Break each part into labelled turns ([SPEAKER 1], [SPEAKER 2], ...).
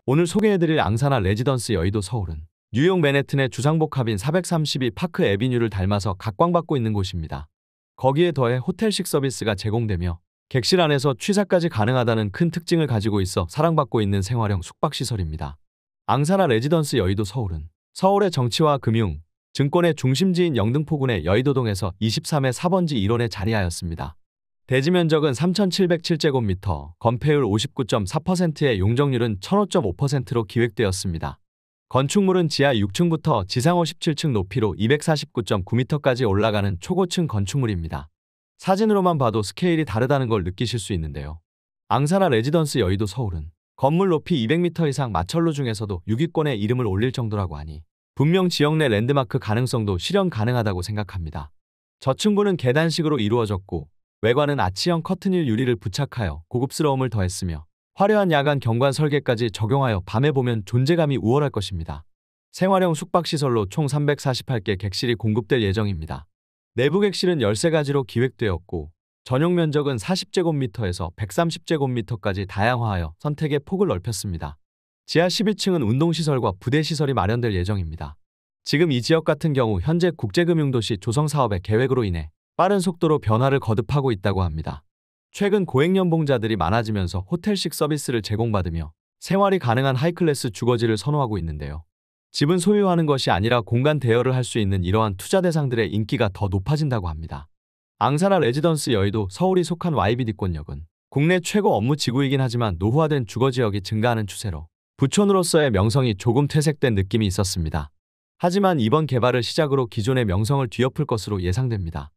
[SPEAKER 1] 오늘 소개해드릴 앙사나 레지던스 여의도 서울은 뉴욕 맨해튼의 주상복합인 432 파크 애비뉴를 닮아서 각광받고 있는 곳입니다. 거기에 더해 호텔식 서비스가 제공되며 객실 안에서 취사까지 가능하다는 큰 특징을 가지고 있어 사랑받고 있는 생활형 숙박시설입니다. 앙사나 레지던스 여의도 서울은 서울의 정치와 금융, 증권의 중심지인 영등포군의 여의도동에서 23회 4번지 1원에 자리하였습니다. 대지 면적은 3,707제곱미터, 건폐율 59.4%의 용적률은 1,005.5%로 기획되었습니다. 건축물은 지하 6층부터 지상 57층 높이로 249.9m까지 올라가는 초고층 건축물입니다. 사진으로만 봐도 스케일이 다르다는 걸 느끼실 수 있는데요. 앙사나 레지던스 여의도 서울은 건물 높이 200m 이상 마철로 중에서도 6위권에 이름을 올릴 정도라고 하니 분명 지역 내 랜드마크 가능성도 실현 가능하다고 생각합니다. 저층부는 계단식으로 이루어졌고 외관은 아치형 커튼일 유리를 부착하여 고급스러움을 더했으며 화려한 야간 경관 설계까지 적용하여 밤에 보면 존재감이 우월할 것입니다. 생활형 숙박시설로 총 348개 객실이 공급될 예정입니다. 내부 객실은 13가지로 기획되었고 전용 면적은 40제곱미터에서 130제곱미터까지 다양화하여 선택의 폭을 넓혔습니다. 지하 12층은 운동시설과 부대시설이 마련될 예정입니다. 지금 이 지역 같은 경우 현재 국제금융도시 조성사업의 계획으로 인해 빠른 속도로 변화를 거듭하고 있다고 합니다. 최근 고액연봉자들이 많아지면서 호텔식 서비스를 제공받으며 생활이 가능한 하이클래스 주거지를 선호하고 있는데요. 집은 소유하는 것이 아니라 공간 대여를 할 수 있는 이러한 투자 대상들의 인기가 더 높아진다고 합니다. 앙사나 레지던스 여의도 서울이 속한 YBD권역은 국내 최고 업무 지구이긴 하지만 노후화된 주거지역이 증가하는 추세로 부촌으로서의 명성이 조금 퇴색된 느낌이 있었습니다. 하지만 이번 개발을 시작으로 기존의 명성을 뒤엎을 것으로 예상됩니다.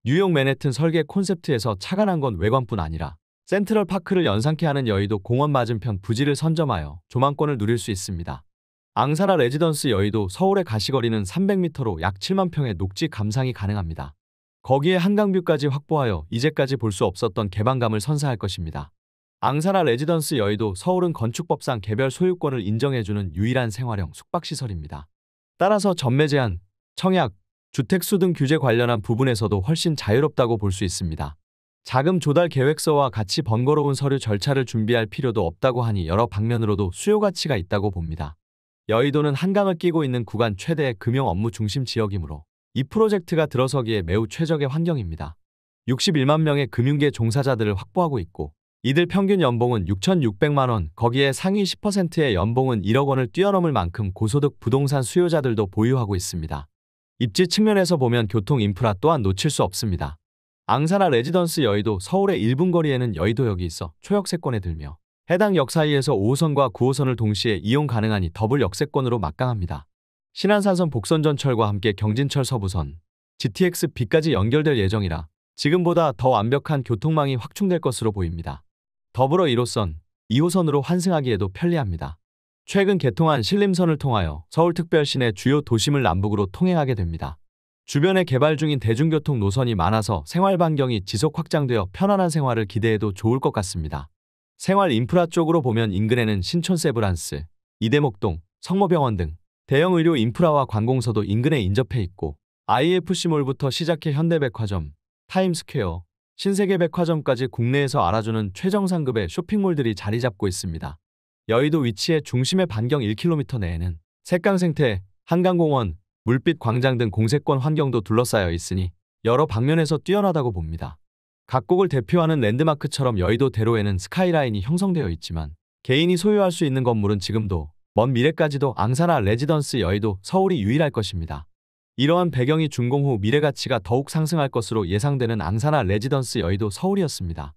[SPEAKER 1] 뉴욕 맨해튼 설계 콘셉트에서 착안한 건 외관뿐 아니라 센트럴파크를 연상케 하는 여의도 공원 맞은편 부지를 선점하여 조망권을 누릴 수 있습니다. 앙사나 레지던스 여의도 서울의 가시거리는 300m로 약 7만 평의 녹지 감상이 가능합니다. 거기에 한강뷰까지 확보하여 이제까지 볼 수 없었던 개방감을 선사할 것입니다. 앙사나 레지던스 여의도 서울은 건축법상 개별 소유권을 인정해주는 유일한 생활형 숙박시설입니다. 따라서 전매 제한, 청약, 주택수 등 규제 관련한 부분에서도 훨씬 자유롭다고 볼 수 있습니다. 자금 조달 계획서와 같이 번거로운 서류 절차를 준비할 필요도 없다고 하니 여러 방면으로도 수요 가치가 있다고 봅니다. 여의도는 한강을 끼고 있는 구간 최대의 금융 업무 중심 지역이므로 이 프로젝트가 들어서기에 매우 최적의 환경입니다. 61만 명의 금융계 종사자들을 확보하고 있고 이들 평균 연봉은 6,600만 원, 거기에 상위 10%의 연봉은 1억 원을 뛰어넘을 만큼 고소득 부동산 수요자들도 보유하고 있습니다. 입지 측면에서 보면 교통 인프라 또한 놓칠 수 없습니다. 앙사나 레지던스 여의도 서울의 1분 거리에는 여의도역이 있어 초역세권에 들며 해당 역 사이에서 5호선과 9호선을 동시에 이용 가능하니 더블 역세권으로 막강합니다. 신안산선 복선전철과 함께 경진철 서부선, GTX-B까지 연결될 예정이라 지금보다 더 완벽한 교통망이 확충될 것으로 보입니다. 더불어 1호선, 2호선으로 환승하기에도 편리합니다. 최근 개통한 신림선을 통하여 서울특별시내 주요 도심을 남북으로 통행하게 됩니다. 주변에 개발 중인 대중교통 노선이 많아서 생활 반경이 지속 확장되어 편안한 생활을 기대해도 좋을 것 같습니다. 생활 인프라 쪽으로 보면 인근에는 신촌 세브란스, 이대목동, 성모병원 등 대형 의료 인프라와 관공서도 인근에 인접해 있고 IFC몰부터 시작해 현대백화점, 타임스퀘어, 신세계백화점까지 국내에서 알아주는 최정상급의 쇼핑몰들이 자리 잡고 있습니다. 여의도 위치의 중심의 반경 1km 내에는 색강생태, 한강공원, 물빛 광장 등 공세권 환경도 둘러싸여 있으니 여러 방면에서 뛰어나다고 봅니다. 각국을 대표하는 랜드마크처럼 여의도 대로에는 스카이라인이 형성되어 있지만 개인이 소유할 수 있는 건물은 지금도 먼 미래까지도 앙사나 레지던스 여의도 서울이 유일할 것입니다. 이러한 배경이 준공 후 미래 가치가 더욱 상승할 것으로 예상되는 앙사나 레지던스 여의도 서울이었습니다.